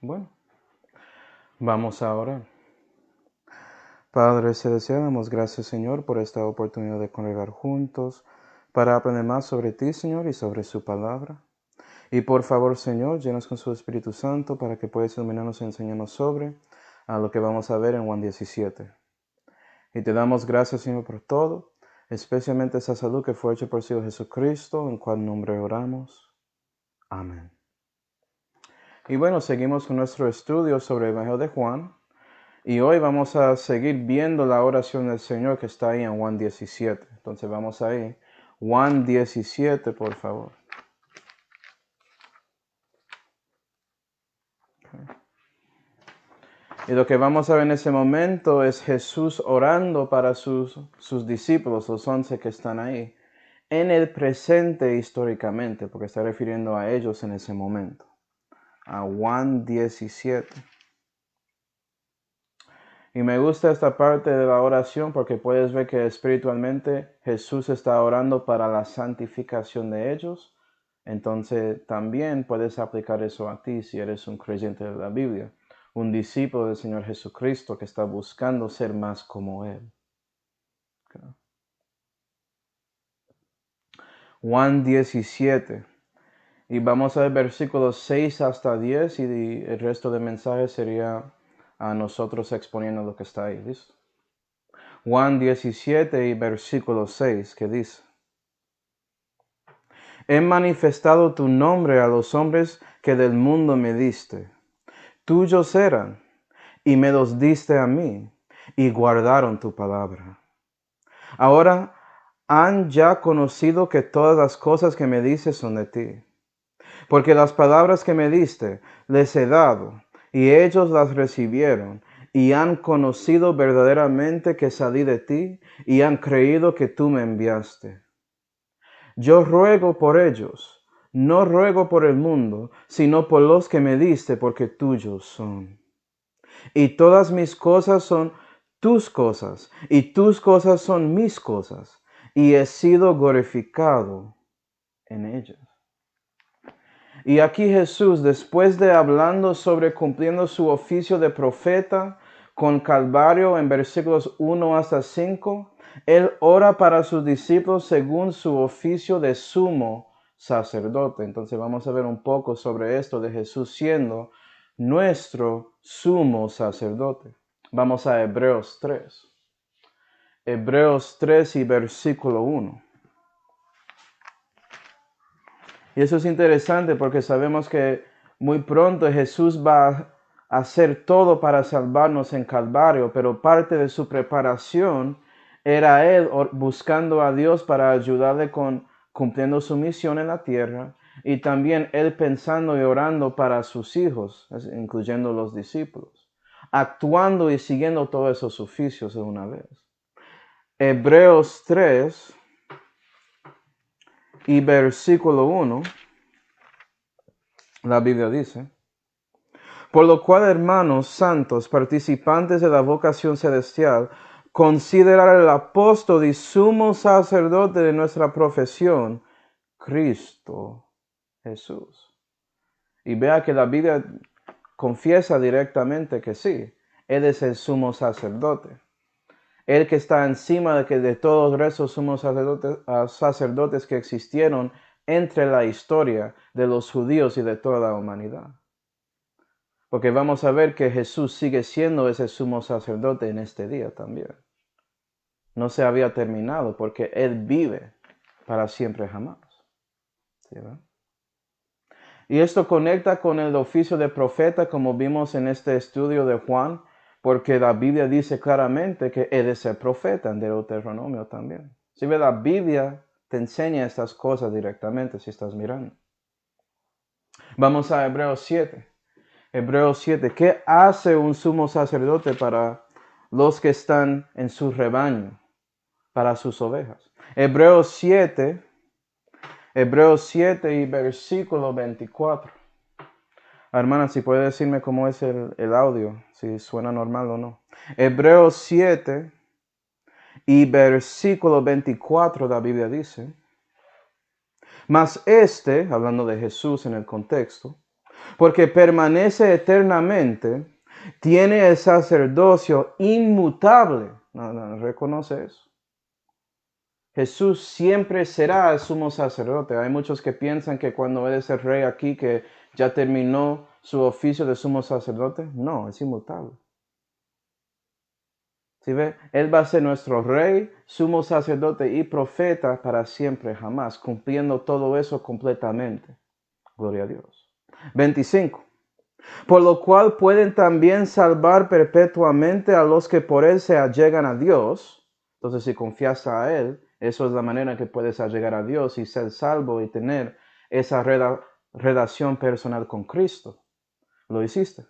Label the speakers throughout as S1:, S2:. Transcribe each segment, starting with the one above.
S1: Bueno, vamos a orar. Padre celestial, damos gracias, Señor, por esta oportunidad de congregar juntos para aprender más sobre ti, Señor, y sobre su palabra. Y por favor, Señor, llenos con su Espíritu Santo para que puedas iluminarnos y enseñarnos sobre a lo que vamos a ver en Juan 17. Y te damos gracias, Señor, por todo, especialmente esa salud que fue hecha por Señor Jesucristo, en cual nombre oramos. Amén. Y bueno, seguimos con nuestro estudio sobre el Evangelio de Juan. Y hoy vamos a seguir viendo la oración del Señor que está ahí en Juan 17. Entonces vamos ahí. Juan 17, por favor. Y lo que vamos a ver en ese momento es Jesús orando para sus discípulos, los 11 que están ahí, en el presente históricamente, porque está refiriendo a ellos en ese momento. A Juan 17. Y me gusta esta parte de la oración porque puedes ver que espiritualmente Jesús está orando para la santificación de ellos. Entonces también puedes aplicar eso a ti si eres un creyente de la Biblia, un discípulo del Señor Jesucristo que está buscando ser más como Él. Okay. Juan 17. Y vamos a ver versículos 6 hasta 10 y el resto del mensaje sería a nosotros exponiendo lo que está ahí. ¿Listo? Juan 17 y versículo 6, que dice: He manifestado tu nombre a los hombres que del mundo me diste. Tuyos eran, y me los diste a mí, y guardaron tu palabra. Ahora han ya conocido que todas las cosas que me dices son de ti. Porque las palabras que me diste les he dado, y ellos las recibieron, y han conocido verdaderamente que salí de ti, y han creído que tú me enviaste. Yo ruego por ellos, no ruego por el mundo, sino por los que me diste, porque tuyos son. Y todas mis cosas son tus cosas, y tus cosas son mis cosas, y he sido glorificado en ellas. Y aquí Jesús, después de hablando sobre cumpliendo su oficio de profeta con Calvario en versículos 1 hasta 5, Él ora para sus discípulos según su oficio de sumo sacerdote. Entonces vamos a ver un poco sobre esto de Jesús siendo nuestro sumo sacerdote. Vamos a Hebreos 3. Hebreos 3 y versículo 1. Y eso es interesante porque sabemos que muy pronto Jesús va a hacer todo para salvarnos en Calvario, pero parte de su preparación era Él buscando a Dios para ayudarle con cumpliendo su misión en la tierra, y también Él pensando y orando para sus hijos, incluyendo los discípulos, actuando y siguiendo todos esos oficios de una vez. Hebreos 3 y versículo 1. La Biblia dice: Por lo cual, hermanos santos, participantes de la vocación celestial, considerar el apóstol y sumo sacerdote de nuestra profesión, Cristo Jesús. Y vea que la Biblia confiesa directamente que sí, Él es el sumo sacerdote. Él que está encima de todos esos sumos sacerdotes que existieron entre la historia de los judíos y de toda la humanidad. Porque vamos a ver que Jesús sigue siendo ese sumo sacerdote en este día también. No se había terminado porque Él vive para siempre jamás. ¿Sí, verdad? Y esto conecta con el oficio de profeta, como vimos en este estudio de Juan, porque la Biblia dice claramente que Él es el profeta en Deuteronomio también. Si ve, la Biblia te enseña estas cosas directamente si estás mirando. Vamos a Hebreos 7. Hebreos 7. ¿Qué hace un sumo sacerdote para los que están en su rebaño, para sus ovejas? Hebreos 7 y versículo 24. Hermana, si puede decirme cómo es el audio, si suena normal o no. Hebreos 7 y versículo 24, la Biblia dice: Mas hablando de Jesús en el contexto, porque permanece eternamente, tiene el sacerdocio inmutable. No, reconoce eso. Jesús siempre será el sumo sacerdote. Hay muchos que piensan que cuando Él es el rey aquí, que ya terminó su oficio de sumo sacerdote. No, es inmutable. ¿Sí ve? Él va a ser nuestro rey, sumo sacerdote y profeta para siempre, jamás, cumpliendo todo eso completamente. Gloria a Dios. 25. Por lo cual pueden también salvar perpetuamente a los que por Él se allegan a Dios. Entonces, si confías a Él, eso es la manera que puedes allegar a Dios y ser salvo y tener esa relación personal con Cristo. Lo hiciste.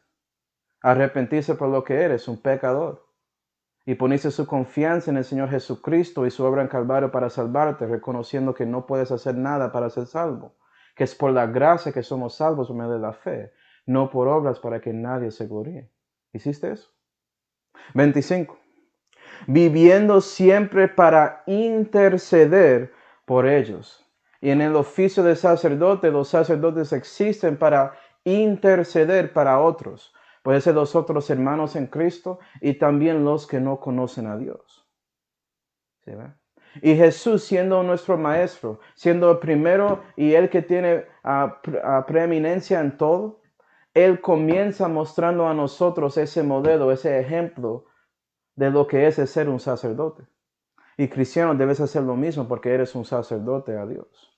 S1: Arrepentirse por lo que eres, un pecador. Y poniste su confianza en el Señor Jesucristo y su obra en Calvario para salvarte, reconociendo que no puedes hacer nada para ser salvo, que es por la gracia que somos salvos por medio de la fe, no por obras para que nadie se gloríe. ¿Hiciste eso? 25. Viviendo siempre para interceder por ellos. Y en el oficio de sacerdote, los sacerdotes existen para interceder para otros. Puede ser los otros hermanos en Cristo y también los que no conocen a Dios. ¿Sí, ve? Y Jesús siendo nuestro maestro, siendo el primero y el que tiene preeminencia en todo, Él comienza mostrando a nosotros ese modelo, ese ejemplo de lo que es ser un sacerdote. Y cristiano, debes hacer lo mismo porque eres un sacerdote a Dios.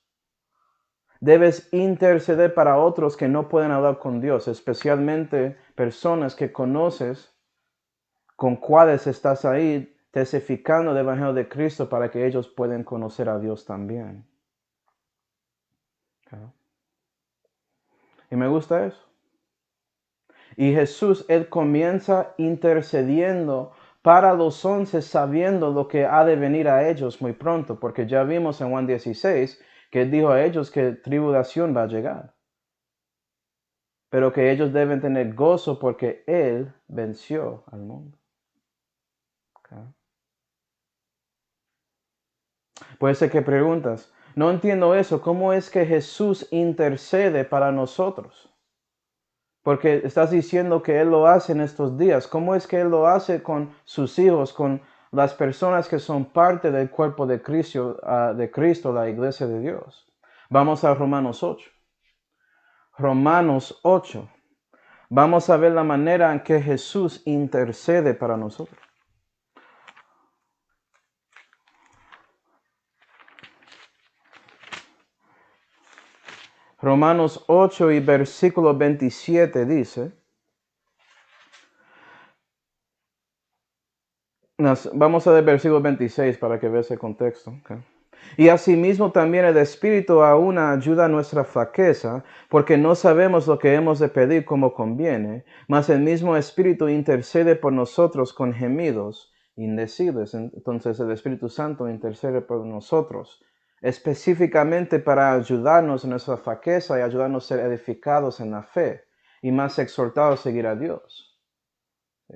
S1: Debes interceder para otros que no pueden hablar con Dios, especialmente personas que conoces, con cuales estás ahí testificando el Evangelio de Cristo para que ellos puedan conocer a Dios también. Okay. Y me gusta eso. Y Jesús, Él comienza intercediendo para los 11, sabiendo lo que ha de venir a ellos muy pronto, porque ya vimos en Juan 16 que Él dijo a ellos que tribulación va a llegar, pero que ellos deben tener gozo porque Él venció al mundo. Okay. Puede ser que preguntas, no entiendo eso, ¿cómo es que Jesús intercede para nosotros? Porque estás diciendo que Él lo hace en estos días. ¿Cómo es que Él lo hace con sus hijos, con las personas que son parte del cuerpo de Cristo, la iglesia de Dios? Vamos a Romanos 8. Romanos 8. Vamos a ver la manera en que Jesús intercede para nosotros. Romanos 8 y versículo 27 dice, vamos a ver versículo 26 para que veas el contexto. Okay. Y asimismo también el Espíritu aún ayuda a nuestra flaqueza, porque no sabemos lo que hemos de pedir como conviene, mas el mismo Espíritu intercede por nosotros con gemidos indecibles. Entonces el Espíritu Santo intercede por nosotros, específicamente para ayudarnos en nuestra flaqueza y ayudarnos a ser edificados en la fe y más exhortados a seguir a Dios. ¿Sí?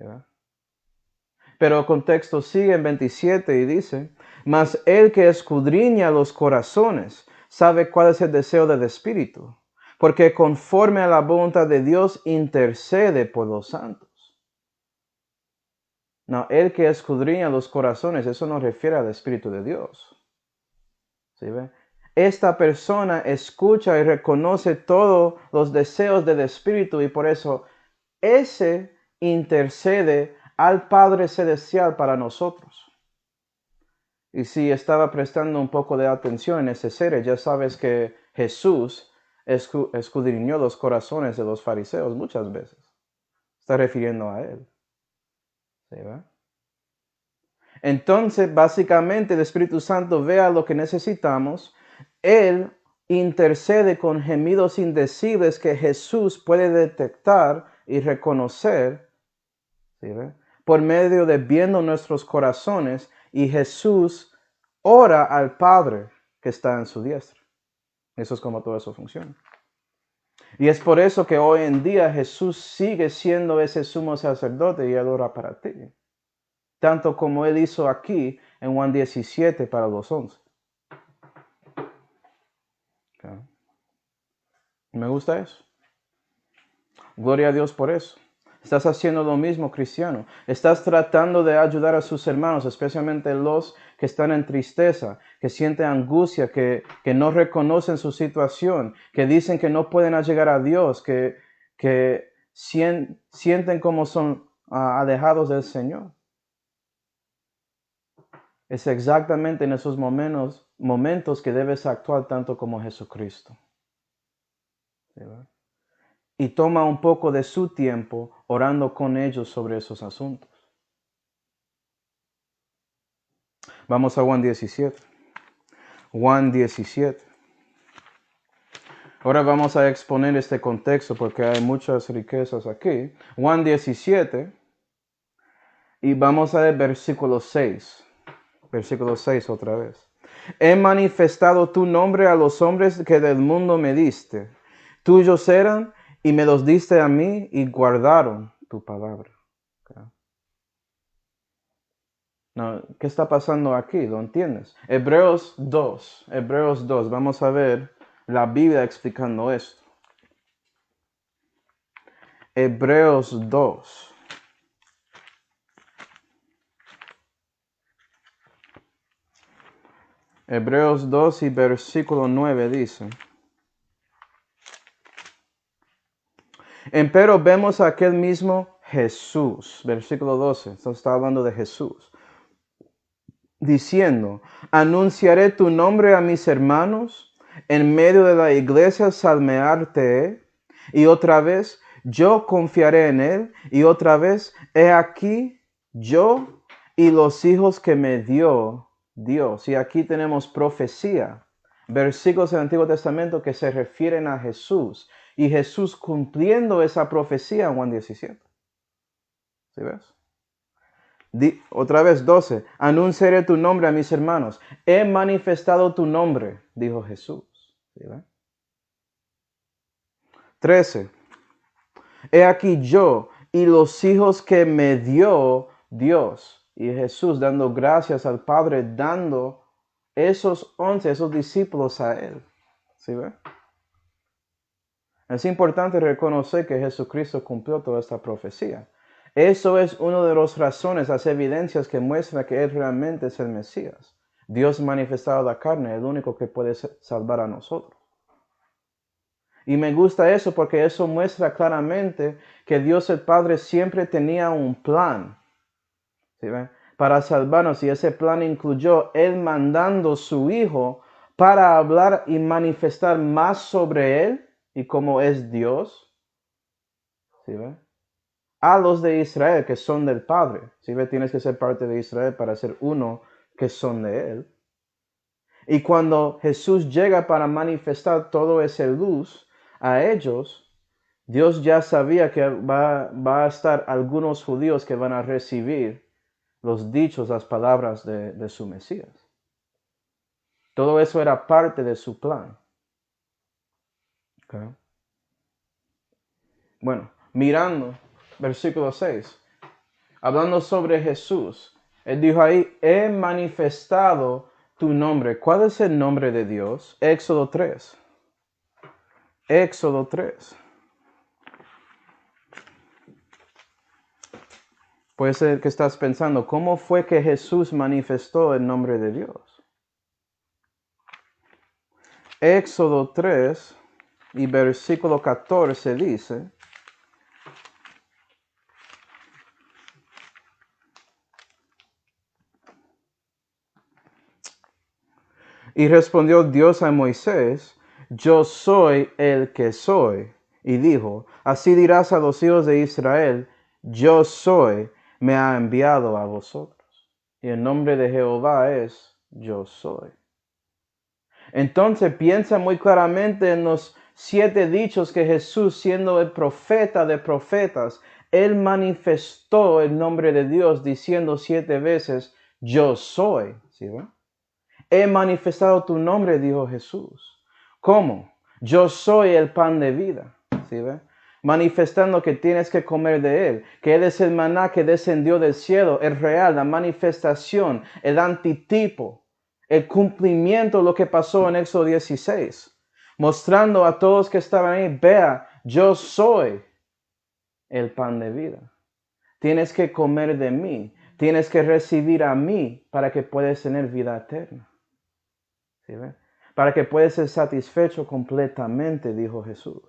S1: Pero el contexto sigue en 27 y dice, mas el que escudriña los corazones sabe cuál es el deseo del Espíritu, porque conforme a la voluntad de Dios intercede por los santos. No, el que escudriña los corazones, eso no refiere al Espíritu de Dios. ¿Sí ve? Esta persona escucha y reconoce todos los deseos del Espíritu y por eso ese intercede al Padre Celestial para nosotros. Y si estaba prestando un poco de atención en ese serie, ya sabes que Jesús escudriñó los corazones de los fariseos muchas veces. Está refiriendo a él. ¿Sí, va? Entonces, básicamente, el Espíritu Santo vea lo que necesitamos. Él intercede con gemidos indecibles que Jesús puede detectar y reconocer. ¿Sí, ve? Por medio de viendo nuestros corazones, y Jesús ora al Padre que está en su diestra. Eso es como todo eso funciona. Y es por eso que hoy en día Jesús sigue siendo ese sumo sacerdote y Él ora para ti. Tanto como Él hizo aquí en Juan 17 para los 11. Okay. Me gusta eso. Gloria a Dios por eso. Estás haciendo lo mismo, cristiano. Estás tratando de ayudar a sus hermanos, especialmente los que están en tristeza, que sienten angustia, que no reconocen su situación, que dicen que no pueden llegar a Dios, que sienten como son alejados del Señor. Es exactamente en esos momentos que debes actuar tanto como Jesucristo. ¿Sí, verdad? Y toma un poco de su tiempo orando con ellos sobre esos asuntos. Vamos a Juan 17. Juan 17. Ahora vamos a exponer este contexto porque hay muchas riquezas aquí. Juan 17 y vamos a ver versículo 6. Versículo 6 otra vez. He manifestado tu nombre a los hombres que del mundo me diste. Tuyos eran y me los diste a mí y guardaron tu palabra. Okay. No, ¿qué está pasando aquí? ¿Lo entiendes? Hebreos 2. Vamos a ver la Biblia explicando esto. Hebreos 2. Hebreos 2 y versículo 9 dice. Empero vemos a aquel mismo Jesús. Versículo 12. Esto está hablando de Jesús. Diciendo, anunciaré tu nombre a mis hermanos, en medio de la iglesia salmearte, y otra vez yo confiaré en él, y otra vez he aquí yo y los hijos que me dio Dios. Y aquí tenemos profecía, versículos del Antiguo Testamento que se refieren a Jesús, y Jesús cumpliendo esa profecía en Juan 17. ¿Sí ves? Otra vez 12. Anunciaré tu nombre a mis hermanos. He manifestado tu nombre, dijo Jesús. ¿Sí, 13. He aquí yo y los hijos que me dio Dios. Y Jesús dando gracias al Padre, dando esos 11, esos discípulos a Él. ¿Sí ve? Es importante reconocer que Jesucristo cumplió toda esta profecía. Eso es una de las razones, las evidencias que muestran que Él realmente es el Mesías. Dios manifestado en la carne, el único que puede salvar a nosotros. Y me gusta eso porque eso muestra claramente que Dios el Padre siempre tenía un plan, ¿sí ven? Para salvarnos, y ese plan incluyó Él mandando su Hijo para hablar y manifestar más sobre Él y cómo es Dios, ¿sí ven? A los de Israel que son del Padre. ¿Sí ven? Tienes que ser parte de Israel para ser uno que son de Él. Y cuando Jesús llega para manifestar todo ese luz a ellos, Dios ya sabía que va a estar algunos judíos que van a recibir los dichos, las palabras de su Mesías. Todo eso era parte de su plan. Okay. Bueno, mirando versículo 6, hablando sobre Jesús, Él dijo ahí, he manifestado tu nombre. ¿Cuál es el nombre de Dios? Éxodo 3. Éxodo 3. Puede ser que estás pensando, ¿cómo fue que Jesús manifestó el nombre de Dios? Éxodo 3 y versículo 14 dice, y respondió Dios a Moisés, yo soy el que soy. Y dijo, así dirás a los hijos de Israel, yo soy, me ha enviado a vosotros. Y el nombre de Jehová es, yo soy. Entonces piensa muy claramente en los 7 dichos que Jesús, siendo el profeta de profetas, Él manifestó el nombre de Dios diciendo 7 veces, yo soy. ¿Sí, ve? He manifestado tu nombre, dijo Jesús. ¿Cómo? Yo soy el pan de vida. ¿Sí, ve? Manifestando que tienes que comer de Él, que Él es el maná que descendió del cielo, el real, la manifestación, el antitipo, el cumplimiento de lo que pasó en Éxodo 16, mostrando a todos que estaban ahí, vea, yo soy el pan de vida. Tienes que comer de mí. Tienes que recibir a mí para que puedas tener vida eterna. ¿Sí ven? Para que puedas ser satisfecho completamente, dijo Jesús.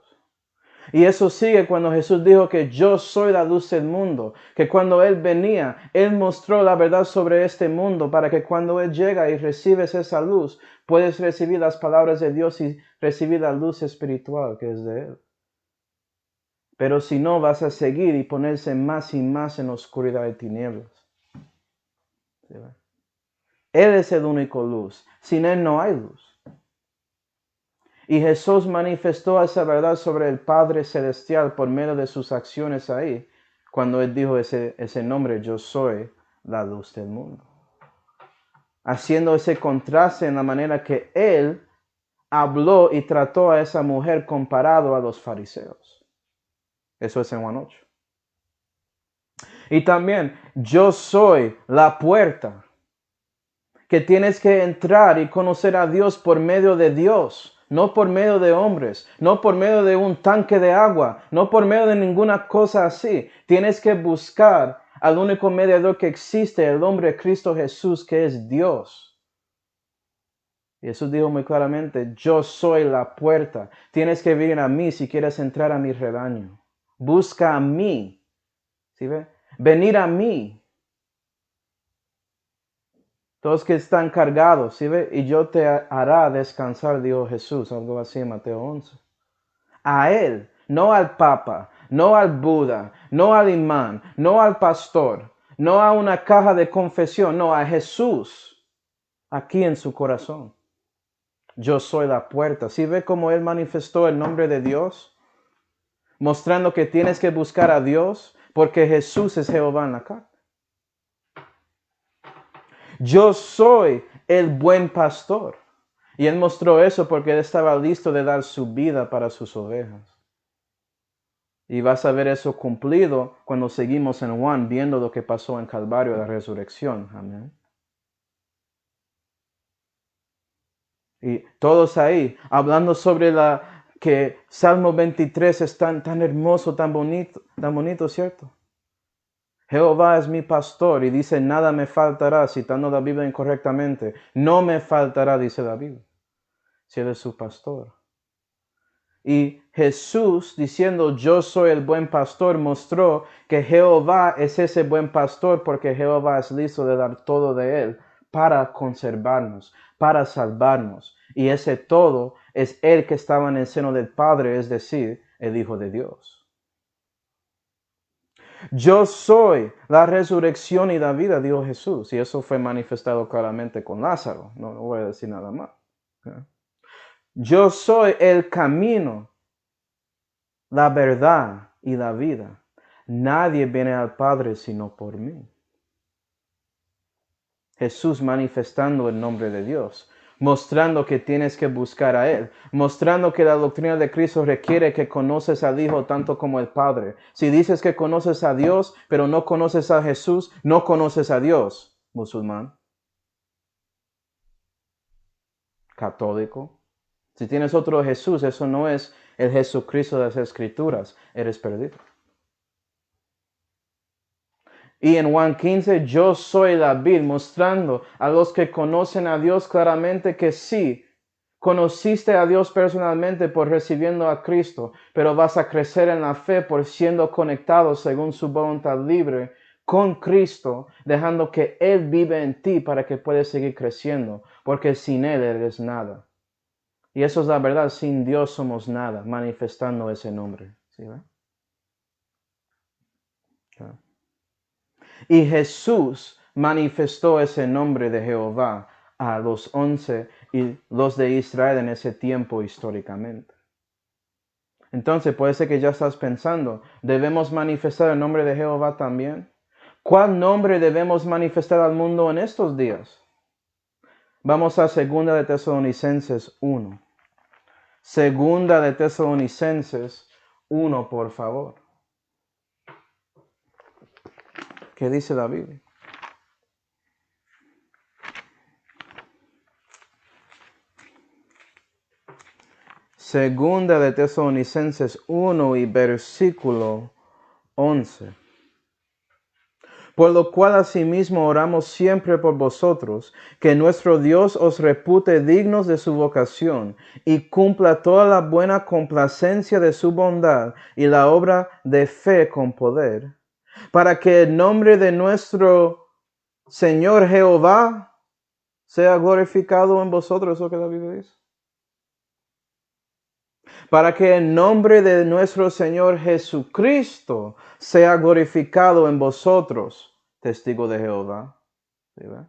S1: Y eso sigue cuando Jesús dijo que yo soy la luz del mundo, que cuando Él venía, Él mostró la verdad sobre este mundo para que cuando Él llega y recibes esa luz, puedes recibir las palabras de Dios y recibir la luz espiritual que es de Él. Pero si no, vas a seguir y ponerse más y más en oscuridad y tinieblas. ¿Sí? Él es el único luz. Sin Él no hay luz. Y Jesús manifestó esa verdad sobre el Padre Celestial por medio de sus acciones ahí, cuando Él dijo ese nombre, yo soy la luz del mundo. Haciendo ese contraste en la manera que Él habló y trató a esa mujer comparado a los fariseos. Eso es en Juan 8. Y también, yo soy la puerta, que tienes que entrar y conocer a Dios por medio de Dios, no por medio de hombres, no por medio de un tanque de agua, no por medio de ninguna cosa así. Tienes que buscar al único mediador que existe, el hombre Cristo Jesús, que es Dios. Y Jesús dijo muy claramente, yo soy la puerta. Tienes que venir a mí si quieres entrar a mi rebaño. Busca a mí. ¿Sí ve? Venir a mí. Todos que están cargados, ¿sí ve? Y yo te hará descansar, dijo Jesús, algo así en Mateo 11. A Él, no al Papa, no al Buda, no al imán, no al pastor, no a una caja de confesión, no, a Jesús, aquí en su corazón. Yo soy la puerta. ¿Sí ve cómo Él manifestó el nombre de Dios? Mostrando que tienes que buscar a Dios porque Jesús es Jehová en la carne. Yo soy el buen pastor. Y Él mostró eso porque Él estaba listo de dar su vida para sus ovejas. Y vas a ver eso cumplido cuando seguimos en Juan viendo lo que pasó en Calvario, la resurrección. Amén. Y todos ahí hablando sobre que Salmo 23 es tan hermoso, tan bonito, ¿cierto? Jehová es mi pastor y dice, nada me faltará, citando la Biblia incorrectamente. No me faltará, dice la Biblia, si Él es su pastor. Y Jesús, diciendo, yo soy el buen pastor, mostró que Jehová es ese buen pastor porque Jehová es listo de dar todo de Él para conservarnos, para salvarnos. Y ese todo es Él que estaba en el seno del Padre, es decir, el Hijo de Dios. Yo soy la resurrección y la vida, dijo Jesús. Y eso fue manifestado claramente con Lázaro. No voy a decir nada más. Yo soy el camino, la verdad y la vida. Nadie viene al Padre sino por mí. Jesús manifestando el nombre de Dios, mostrando que tienes que buscar a Él, mostrando que la doctrina de Cristo requiere que conoces al Hijo tanto como el Padre. Si dices que conoces a Dios, pero no conoces a Jesús, no conoces a Dios, musulmán, católico. Si tienes otro Jesús, eso no es el Jesucristo de las Escrituras, eres perdido. Y en Juan 15, yo soy la vid, mostrando a los que conocen a Dios claramente que sí, conociste a Dios personalmente por recibiendo a Cristo, pero vas a crecer en la fe por siendo conectado según su voluntad libre con Cristo, dejando que Él vive en ti para que puedas seguir creciendo, porque sin Él eres nada. Y eso es la verdad, sin Dios somos nada, manifestando ese nombre. ¿Sí, ve? Okay. Y Jesús manifestó ese nombre de Jehová a los 11 y los de Israel en ese tiempo históricamente. Entonces puede ser que ya estás pensando, ¿debemos manifestar el nombre de Jehová también? ¿Cuál nombre debemos manifestar al mundo en estos días? Vamos a 2 de Tesalonicenses 1. 2 de Tesalonicenses 1, por favor. ¿Qué dice la Biblia? Segunda de Tesalonicenses 1 y versículo 11. Por lo cual asimismo oramos siempre por vosotros, que nuestro Dios os repute dignos de su vocación, y cumpla toda la buena complacencia de su bondad y la obra de fe con poder, para que el nombre de nuestro Señor Jehová sea glorificado en vosotros. Eso que la Biblia dice. Para que el nombre de nuestro Señor Jesucristo sea glorificado en vosotros, testigo de Jehová. ¿Sí, ve?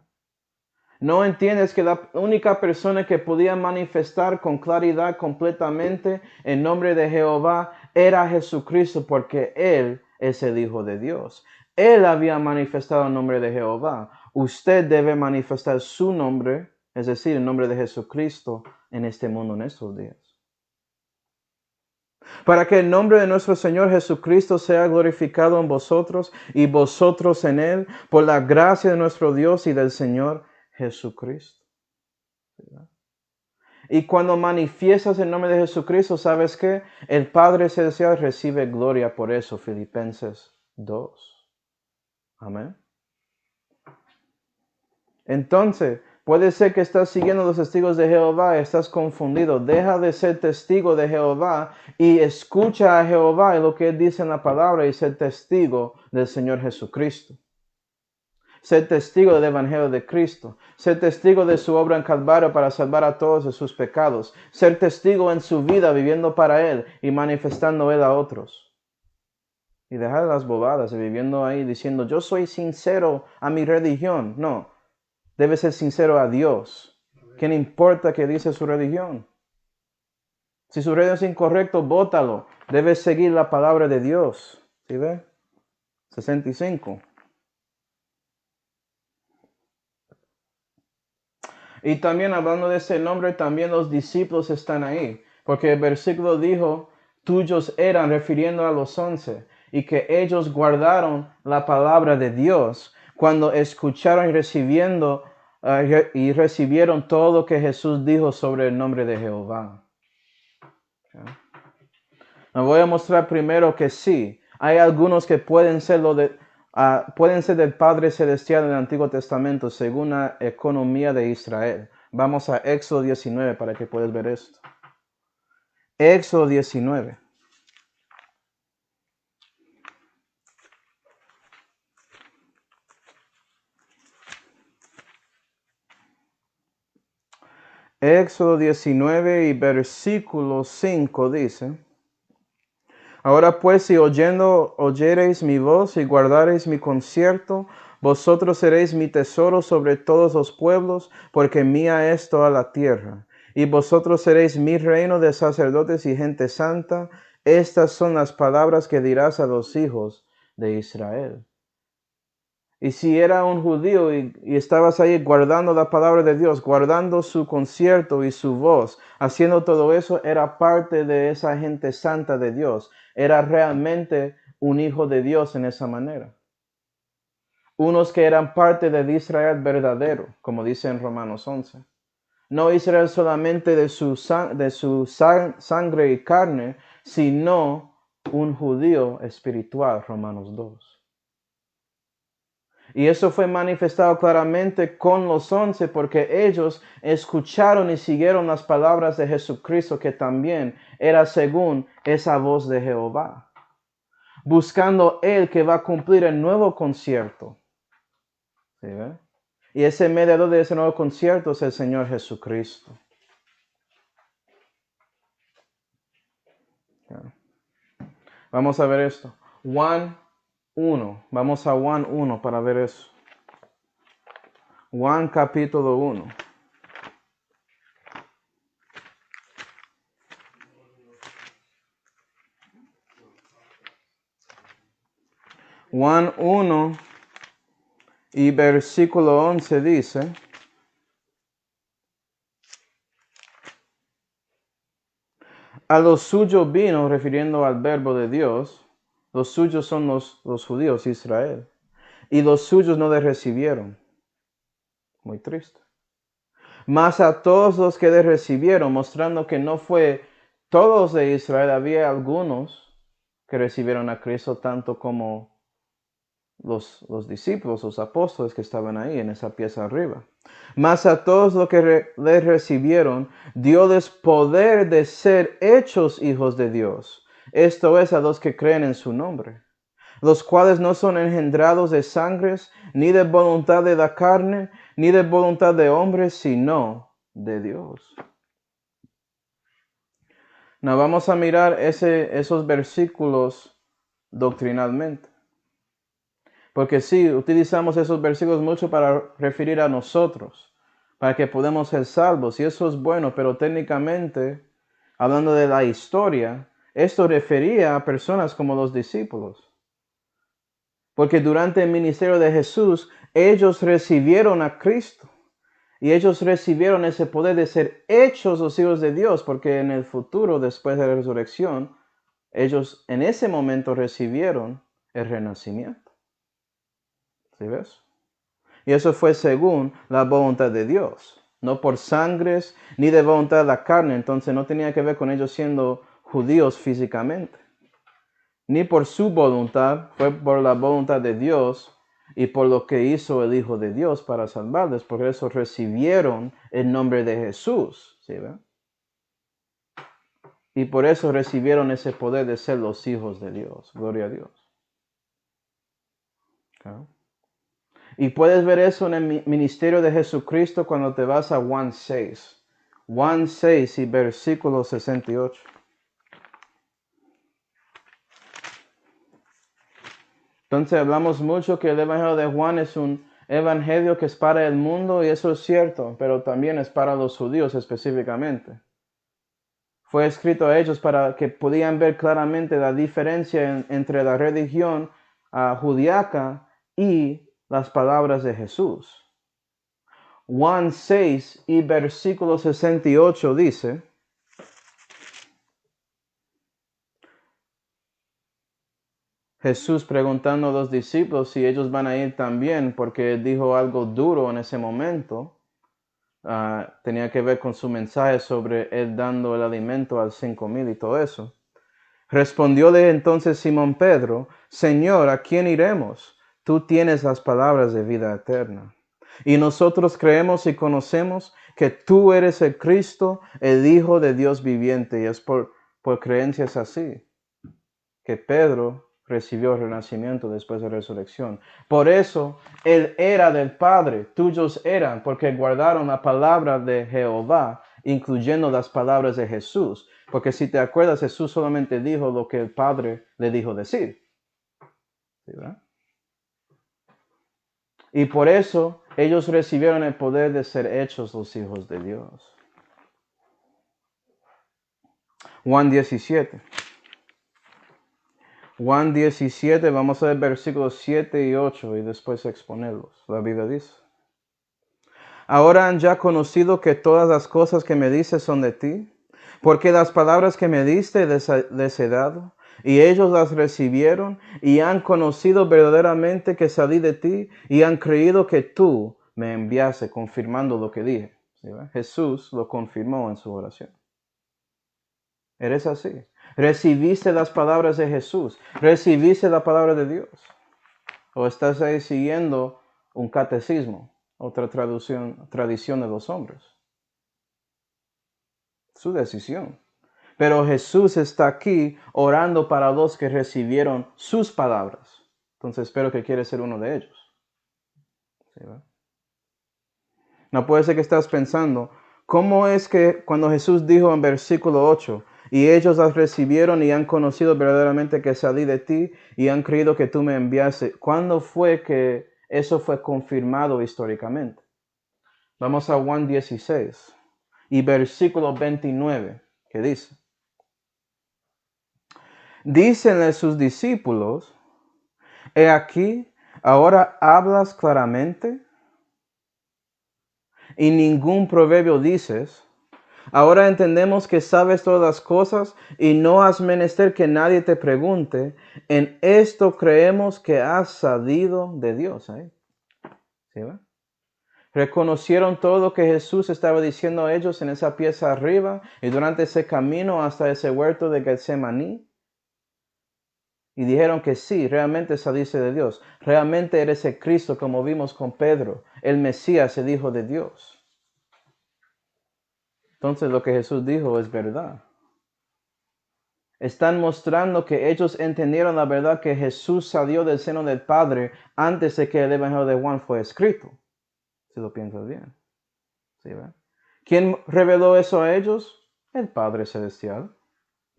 S1: ¿No entiendes que la única persona que podía manifestar con claridad completamente el nombre de Jehová era Jesucristo, porque Él es el Hijo de Dios? Él había manifestado el nombre de Jehová. Usted debe manifestar su nombre, es decir, el nombre de Jesucristo en este mundo, en estos días. Para que el nombre de nuestro Señor Jesucristo sea glorificado en vosotros y vosotros en Él, por la gracia de nuestro Dios y del Señor Jesucristo. Y cuando manifiestas el nombre de Jesucristo, ¿sabes qué? El Padre Celestial recibe gloria por eso, Filipenses 2. Amén. Entonces, puede ser que estás siguiendo los testigos de Jehová y estás confundido. Deja de ser testigo de Jehová y escucha a Jehová y lo que Él dice en la palabra y ser testigo del Señor Jesucristo. Ser testigo del Evangelio de Cristo. Ser testigo de su obra en Calvario para salvar a todos de sus pecados. Ser testigo en su vida viviendo para Él y manifestando Él a otros. Y dejar las bobadas de viviendo ahí diciendo, yo soy sincero a mi religión. No. Debe ser sincero a Dios. ¿Quién importa qué dice su religión? Si su religión es incorrecto, bótalo. Debe seguir la palabra de Dios. ¿Sí ve? 65. Y también hablando de ese nombre, también los discípulos están ahí. Porque el versículo dijo, tuyos eran, refiriendo a los 11. Y que ellos guardaron la palabra de Dios cuando escucharon y recibieron todo lo que Jesús dijo sobre el nombre de Jehová. Me voy a mostrar primero que sí, hay algunos que pueden ser del Padre Celestial en el Antiguo Testamento según la economía de Israel. Vamos a Éxodo 19 para que puedas ver esto. Éxodo 19. Éxodo 19 y versículo 5 dice, ahora pues si oyereis mi voz y guardareis mi concierto, vosotros seréis mi tesoro sobre todos los pueblos, porque mía es toda la tierra. Y vosotros seréis mi reino de sacerdotes y gente santa. Estas son las palabras que dirás a los hijos de Israel. Y si era un judío y estabas ahí guardando la palabra de Dios, guardando su concierto y su voz, haciendo todo eso, era parte de esa gente santa de Dios. Era realmente un hijo de Dios en esa manera. Unos que eran parte del Israel verdadero, como dice en Romanos 11. No Israel solamente de su sangre y carne, sino un judío espiritual, Romanos 2. Y eso fue manifestado claramente con los 11 porque ellos escucharon y siguieron las palabras de Jesucristo, que también era según esa voz de Jehová, buscando Él que va a cumplir el nuevo concierto. ¿Sí, ve? Y ese mediador de ese nuevo concierto es el Señor Jesucristo. Vamos a ver esto. Juan 1. Vamos a Juan 1 para ver eso. Juan capítulo 1. Juan 1 y versículo 11 dice, a los suyos vino, refiriendo al verbo de Dios, los suyos son los judíos, Israel, y los suyos no le recibieron. Muy triste. Mas a todos los que le recibieron, mostrando que no fue todos de Israel, había algunos que recibieron a Cristo tanto como los discípulos, los apóstoles que estaban ahí en esa pieza arriba. Mas a todos los que le recibieron, dióles poder de ser hechos hijos de Dios. Esto es, a los que creen en su nombre, los cuales no son engendrados de sangres, ni de voluntad de la carne, ni de voluntad de hombres, sino de Dios. Now vamos a mirar esos versículos doctrinalmente. Porque sí, utilizamos esos versículos mucho para referir a nosotros, para que podamos ser salvos, y eso es bueno, pero técnicamente, hablando de la historia, esto refería a personas como los discípulos. Porque durante el ministerio de Jesús, ellos recibieron a Cristo. Y ellos recibieron ese poder de ser hechos los hijos de Dios, porque en el futuro, después de la resurrección, ellos en ese momento recibieron el renacimiento. ¿Sí ves? Y eso fue según la voluntad de Dios, no por sangres ni de voluntad de la carne. Entonces no tenía que ver con ellos siendo judíos físicamente, ni por su voluntad, fue por la voluntad de Dios y por lo que hizo el Hijo de Dios para salvarles. Por eso recibieron el nombre de Jesús, ¿sí ve? Y por eso recibieron ese poder de ser los hijos de Dios. Gloria a Dios. ¿Okay? Y puedes ver eso en el ministerio de Jesucristo cuando te vas a Juan 6. Juan 6 y versículo 68. Entonces hablamos mucho que el Evangelio de Juan es un evangelio que es para el mundo, y eso es cierto, pero también es para los judíos específicamente. Fue escrito a ellos para que podían ver claramente la diferencia entre la religión judíaca y las palabras de Jesús. Juan 6 y versículo 68 dice: Jesús preguntando a los discípulos si ellos van a ir también, porque él dijo algo duro en ese momento. Tenía que ver con su mensaje sobre él dando el alimento al 5,000 y todo eso. Respondióle entonces Simón Pedro: Señor, ¿a quién iremos? Tú tienes las palabras de vida eterna. Y nosotros creemos y conocemos que tú eres el Cristo, el Hijo de Dios viviente. Y es por creencias así que Pedro recibió el renacimiento después de la resurrección. Por eso, él era del Padre, tuyos eran, porque guardaron la palabra de Jehová, incluyendo las palabras de Jesús. Porque si te acuerdas, Jesús solamente dijo lo que el Padre le dijo decir. ¿Sí, verdad? Y por eso, ellos recibieron el poder de ser hechos los hijos de Dios. Juan 17. Juan 17, vamos a ver versículos 7 y 8 y después exponerlos. La Biblia dice: Ahora han ya conocido que todas las cosas que me dices son de ti, porque las palabras que me diste les he dado, y ellos las recibieron y han conocido verdaderamente que salí de ti, y han creído que tú me enviaste, confirmando lo que dije. ¿Sí, Jesús lo confirmó en su oración. Eres así. Recibiste las palabras de Jesús. Recibiste la palabra de Dios. O estás ahí siguiendo un catecismo, otra tradición de los hombres. Su decisión. Pero Jesús está aquí orando para los que recibieron sus palabras. Entonces espero que quieres ser uno de ellos. ¿Sí, verdad? No puede ser que estás pensando, ¿cómo es que cuando Jesús dijo en versículo 8, y ellos las recibieron y han conocido verdaderamente que salí de ti y han creído que tú me enviaste? ¿Cuándo fue que eso fue confirmado históricamente? Vamos a Juan 16 y versículo 29, que dice: Dícenle sus discípulos: He aquí, ahora hablas claramente y ningún proverbio dices. Ahora entendemos que sabes todas las cosas y no has menester que nadie te pregunte. En esto creemos que has salido de Dios. ¿Sí, va? Reconocieron todo lo que Jesús estaba diciendo a ellos en esa pieza arriba y durante ese camino hasta ese huerto de Getsemaní. Y dijeron que sí, realmente saliste de Dios. Realmente eres el Cristo, como vimos con Pedro, el Mesías, el Hijo de Dios. Entonces lo que Jesús dijo es verdad. Están mostrando que ellos entendieron la verdad que Jesús salió del seno del Padre antes de que el Evangelio de Juan fue escrito. Si lo piensas bien. ¿Sí, ¿verdad? ¿Quién reveló eso a ellos? El Padre Celestial.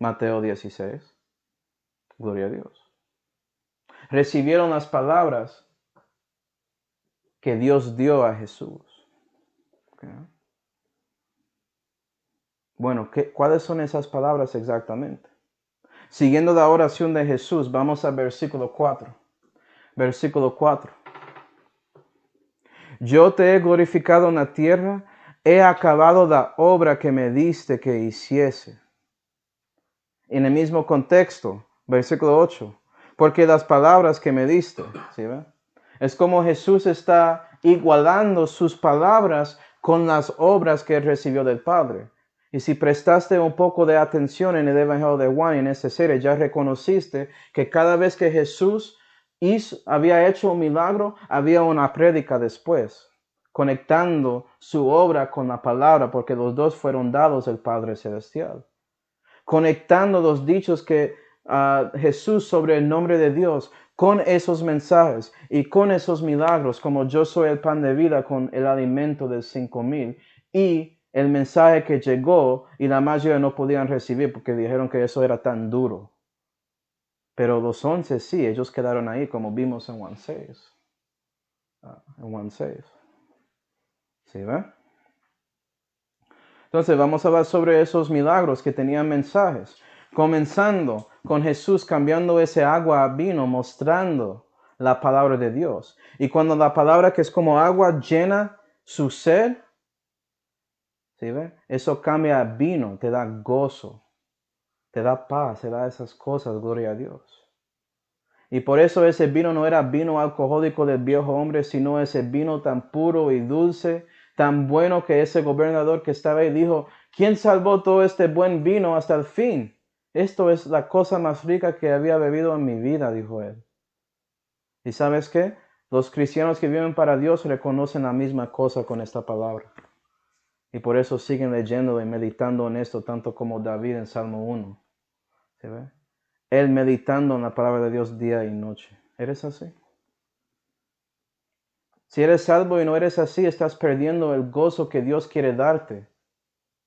S1: Mateo 16. Gloria a Dios. Recibieron las palabras que Dios dio a Jesús. ¿Okay? Bueno, ¿cuáles son esas palabras exactamente? Siguiendo la oración de Jesús, vamos al versículo 4. Versículo 4. Yo te he glorificado en la tierra, he acabado la obra que me diste que hiciese. En el mismo contexto, versículo 8. Porque las palabras que me diste, ¿sí ve? Es como Jesús está igualando sus palabras con las obras que él recibió del Padre. Y si prestaste un poco de atención en el Evangelio de Juan, en esta serie, ya reconociste que cada vez que Jesús había hecho un milagro, había una prédica después, conectando su obra con la palabra, porque los dos fueron dados del Padre Celestial. Conectando los dichos que Jesús sobre el nombre de Dios con esos mensajes y con esos milagros, como yo soy el pan de vida con el alimento de 5,000 y el mensaje que llegó y la mayoría no podían recibir porque dijeron que eso era tan duro. Pero los 11 sí, ellos quedaron ahí como vimos en Juan 6. En Juan 6. ¿Sí, ve? Entonces vamos a hablar sobre esos milagros que tenían mensajes. Comenzando con Jesús cambiando ese agua a vino, mostrando la palabra de Dios. Y cuando la palabra que es como agua llena su sed, ¿sí ve? Eso cambia a vino, te da gozo, te da paz, te da esas cosas, gloria a Dios. Y por eso ese vino no era vino alcohólico del viejo hombre, sino ese vino tan puro y dulce, tan bueno que ese gobernador que estaba ahí dijo, ¿quién salvó todo este buen vino hasta el fin? Esto es la cosa más rica que había bebido en mi vida, dijo él. ¿Y sabes qué? Los cristianos que viven para Dios reconocen la misma cosa con esta palabra. Y por eso siguen leyendo y meditando en esto, tanto como David en Salmo 1. ¿Se ve? Él meditando en la palabra de Dios día y noche. ¿Eres así? Si eres salvo y no eres así, estás perdiendo el gozo que Dios quiere darte.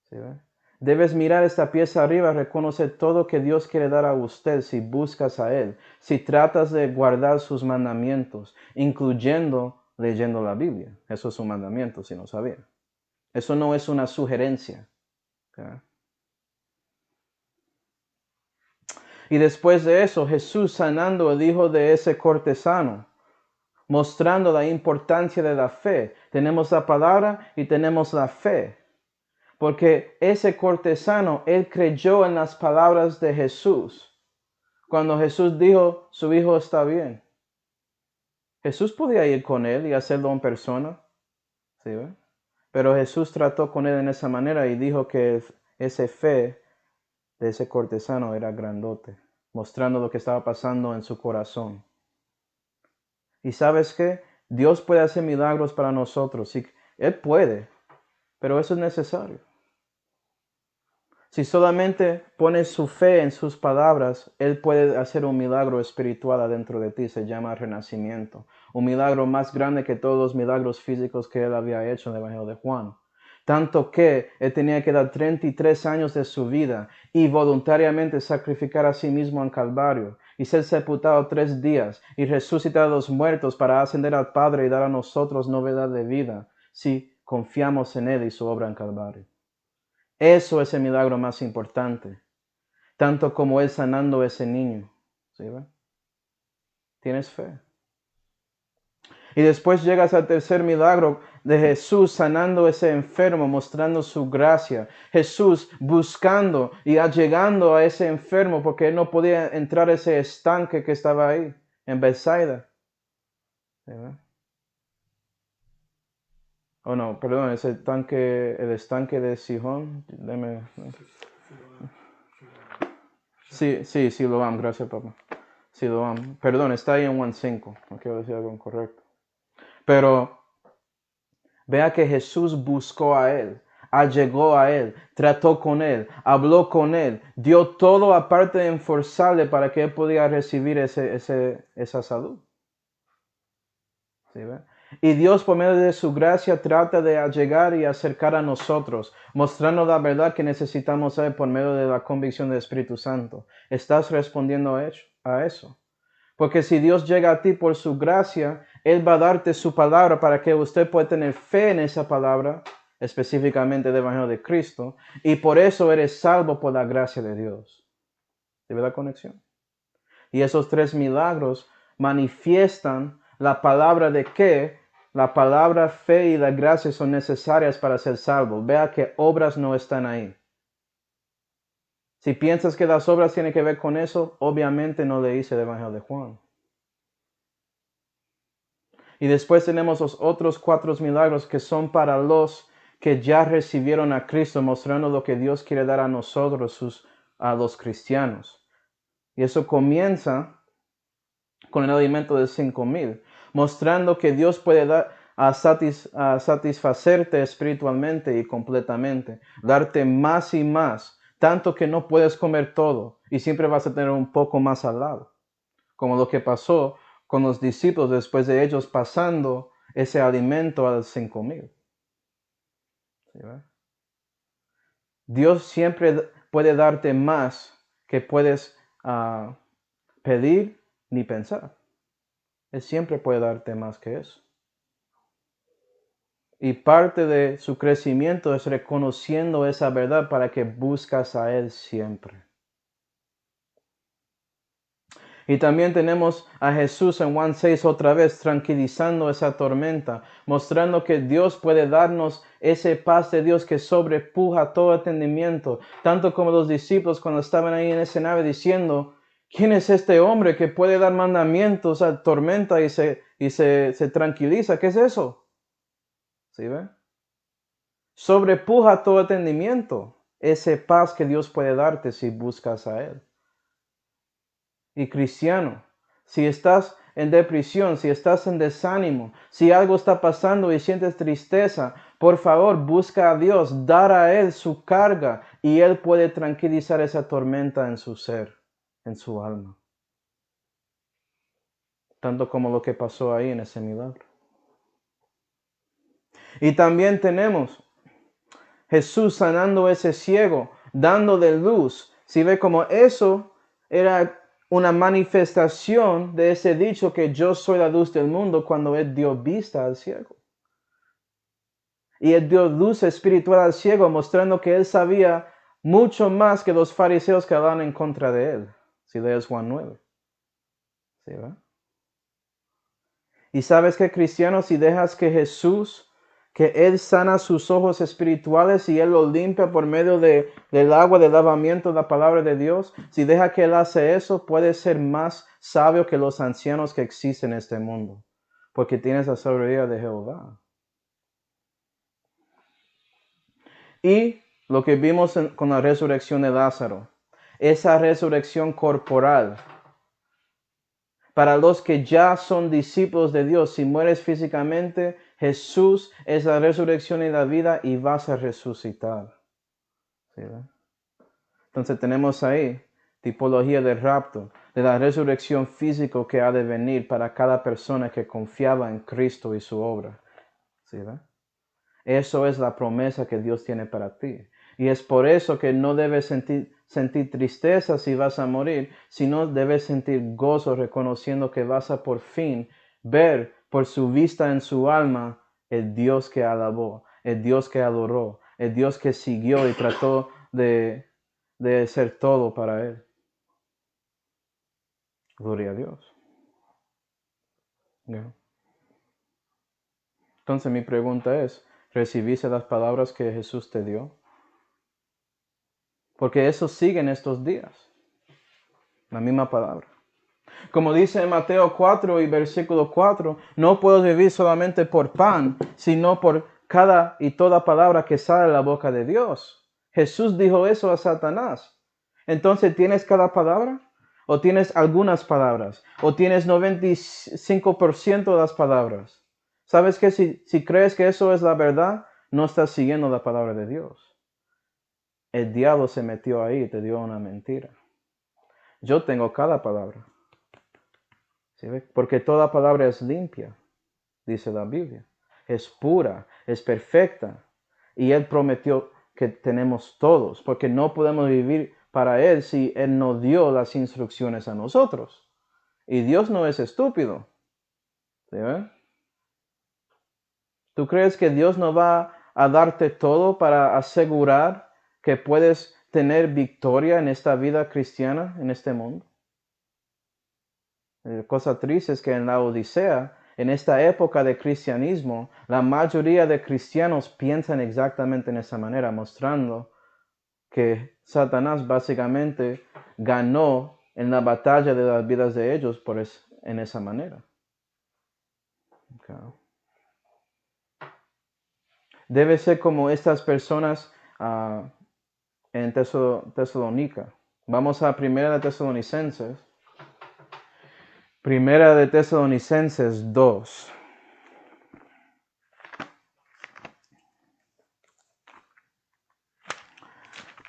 S1: ¿Sí ve? Debes mirar esta pieza arriba, reconocer todo que Dios quiere dar a usted si buscas a Él, si tratas de guardar sus mandamientos, incluyendo leyendo la Biblia. Eso es un mandamiento, si no sabía. Eso no es una sugerencia. ¿Okay? Y después de eso, Jesús sanando el hijo de ese cortesano, mostrando la importancia de la fe. Tenemos la palabra y tenemos la fe. Porque ese cortesano, él creyó en las palabras de Jesús. Cuando Jesús dijo, su hijo está bien. Jesús podía ir con él y hacerlo en persona. ¿Sí, ve? Pero Jesús trató con él en esa manera y dijo que esa fe de ese cortesano era grandote, mostrando lo que estaba pasando en su corazón. ¿Y sabes qué? Dios puede hacer milagros para nosotros. Sí, Él puede, pero eso es necesario. Si solamente pones su fe en sus palabras, Él puede hacer un milagro espiritual adentro de ti. Se llama renacimiento. Un milagro más grande que todos los milagros físicos que Él había hecho en el Evangelio de Juan. Tanto que Él tenía que dar 33 años de su vida y voluntariamente sacrificar a sí mismo en Calvario y ser sepultado 3 días y resucitar a los muertos para ascender al Padre y dar a nosotros novedad de vida si confiamos en Él y su obra en Calvario. Eso es el milagro más importante, tanto como Él sanando a ese niño. ¿Sí, ve? ¿Tienes fe? Y después llegas al tercer milagro de Jesús sanando a ese enfermo, mostrando su gracia. Jesús buscando y llegando a ese enfermo porque él no podía entrar a ese estanque que estaba ahí, en Bethsaida. ¿Sí, ve? Oh no, perdón, ese tanque, el estanque de Sihón. Sí, sí, sí, lo amo, gracias papá. Siloam. Perdón, está ahí en Juan 5. No quiero decir algo incorrecto. Pero vea que Jesús buscó a él, allegó a él, trató con él, habló con él, dio todo aparte de enforzarle para que él pudiera recibir esa salud. ¿Sí, ve? Y Dios por medio de su gracia trata de allegar y acercar a nosotros, mostrando la verdad que necesitamos saber por medio de la convicción del Espíritu Santo. ¿Estás respondiendo a eso? Porque si Dios llega a ti por su gracia, Él va a darte su palabra para que usted pueda tener fe en esa palabra, específicamente del Evangelio de Cristo, y por eso eres salvo por la gracia de Dios. ¿Se ve la conexión? Y esos 3 milagros manifiestan la palabra de que la palabra fe y la gracia son necesarias para ser salvo. Vea que obras no están ahí. Si piensas que las obras tienen que ver con eso, obviamente no leíste el Evangelio de Juan. Y después tenemos los otros 4 milagros que son para los que ya recibieron a Cristo, mostrando lo que Dios quiere dar a nosotros, a los cristianos. Y eso comienza con el alimento de 5,000, mostrando que Dios puede dar a satisfacerte espiritualmente y completamente, darte más y más, tanto que no puedes comer todo y siempre vas a tener un poco más al lado, como lo que pasó con los discípulos después de ellos pasando ese alimento a los 5,000. ¿Sí, Dios siempre puede darte más que puedes pedir ni pensar. Él siempre puede darte más que eso. Y parte de su crecimiento es reconociendo esa verdad para que buscas a Él siempre. Y también tenemos a Jesús en Juan 6 otra vez tranquilizando esa tormenta, mostrando que Dios puede darnos ese paz de Dios que sobrepuja todo entendimiento, tanto como los discípulos cuando estaban ahí en esa nave diciendo, ¿quién es este hombre que puede dar mandamientos a tormenta y se tranquiliza? ¿Qué es eso? ¿Sí ve? Sobrepuja todo entendimiento, ese paz que Dios puede darte si buscas a Él. Y cristiano, si estás en depresión, si estás en desánimo, si algo está pasando y sientes tristeza, por favor busca a Dios, dar a Él su carga y Él puede tranquilizar esa tormenta en su ser, en su alma. Tanto como lo que pasó ahí en ese milagro. Y también tenemos Jesús sanando ese ciego, dándole luz. Si ve como eso era una manifestación de ese dicho que yo soy la luz del mundo cuando Él dio vista al ciego. Y Él dio luz espiritual al ciego, mostrando que Él sabía mucho más que los fariseos que hablaban en contra de Él. Si lees Juan 9. ¿Sí, va? Y sabes que, cristiano, si dejas que Jesús, que Él sana sus ojos espirituales y Él los limpia por medio del agua del lavamiento de la palabra de Dios, si deja que Él hace eso, puedes ser más sabio que los ancianos que existen en este mundo, porque tienes la sabiduría de Jehová. Y lo que vimos con la resurrección de Lázaro, esa resurrección corporal. Para los que ya son discípulos de Dios, si mueres físicamente, Jesús es la resurrección y la vida y vas a resucitar. ¿Sí, entonces tenemos ahí tipología del rapto, de la resurrección física que ha de venir para cada persona que confiaba en Cristo y su obra. ¿Sí, eso es la promesa que Dios tiene para ti. Y es por eso que no debes sentir tristeza si vas a morir, sino debes sentir gozo reconociendo que vas a por fin ver por su vista en su alma el Dios que alabó, el Dios que adoró, el Dios que siguió y trató de ser todo para Él. Gloria a Dios. Yeah. Entonces mi pregunta es, ¿recibiste las palabras que Jesús te dio? Porque eso sigue en estos días. La misma palabra. Como dice en Mateo 4 y versículo 4, no puedo vivir solamente por pan, sino por cada y toda palabra que sale de la boca de Dios. Jesús dijo eso a Satanás. Entonces, ¿tienes cada palabra? o tienes algunas palabras, o tienes 95% de las palabras. ¿Sabes que si crees que eso es la verdad, no estás siguiendo la palabra de Dios? El diablo se metió ahí y te dio una mentira. Yo tengo cada palabra. ¿Sí ve? Porque toda palabra es limpia, dice la Biblia. Es pura, es perfecta. Y Él prometió que tenemos todos, porque no podemos vivir para Él si Él no dio las instrucciones a nosotros. Y Dios no es estúpido. ¿Sí ve? ¿Tú crees que Dios no va a darte todo para asegurar que puedes tener victoria en esta vida cristiana, en este mundo? La cosa triste es que en la Odisea, en esta época de cristianismo, la mayoría de cristianos piensan exactamente en esa manera, mostrando que Satanás básicamente ganó en la batalla de las vidas de ellos en esa manera. Okay. Debe ser como estas personas en Tesalónica. Vamos a Primera de Tesalonicenses. Primera de Tesalonicenses 2.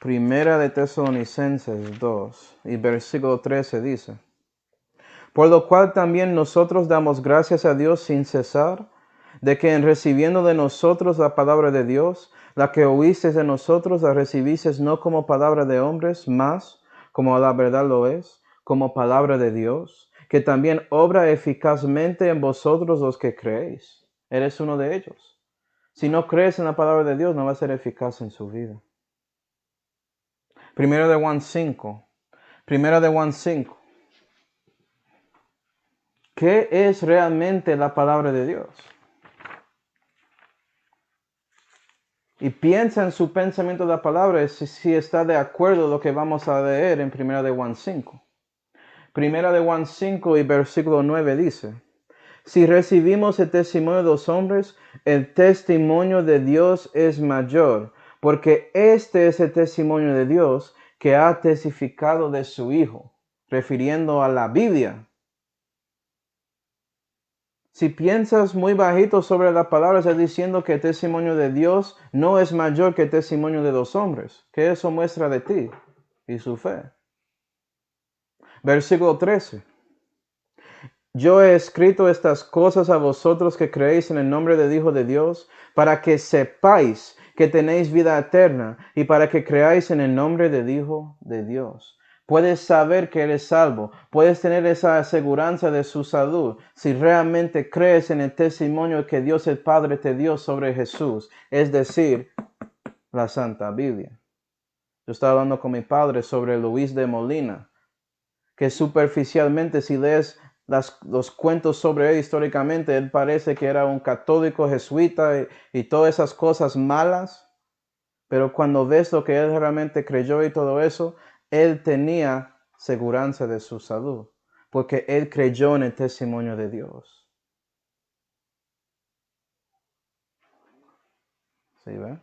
S1: Primera de Tesalonicenses 2 y versículo 13 dice: Por lo cual también nosotros damos gracias a Dios sin cesar, de que en recibiendo de nosotros la palabra de Dios, la que oísteis de nosotros, la recibisteis no como palabra de hombres, mas, como la verdad lo es, como palabra de Dios, que también obra eficazmente en vosotros los que creéis. Eres uno de ellos. Si no crees en la palabra de Dios, no va a ser eficaz en su vida. Primera de Juan 5. Primera de Juan 5. ¿Qué es realmente la palabra de Dios? Y piensa en su pensamiento de la palabra si está de acuerdo a lo que vamos a leer en Primera de Juan 5. Primera de Juan 5 y versículo 9 dice: Si recibimos el testimonio de los hombres, el testimonio de Dios es mayor, porque este es el testimonio de Dios que ha testificado de su Hijo, refiriendo a la Biblia. Si piensas muy bajito sobre la palabra, estás diciendo que el testimonio de Dios no es mayor que el testimonio de los hombres, que eso muestra de ti y su fe. Versículo 13. Yo he escrito estas cosas a vosotros que creéis en el nombre del Hijo de Dios, para que sepáis que tenéis vida eterna y para que creáis en el nombre del Hijo de Dios. Puedes saber que eres salvo, puedes tener esa aseguranza de su salud si realmente crees en el testimonio que Dios el Padre te dio sobre Jesús, es decir, la Santa Biblia. Yo estaba hablando con mi padre sobre Luis de Molina, que superficialmente si lees los cuentos sobre él históricamente, él parece que era un católico jesuita y todas esas cosas malas, pero cuando ves lo que él realmente creyó y todo eso, él tenía seguridad de su salud, porque él creyó en el testimonio de Dios. ¿Sí ve?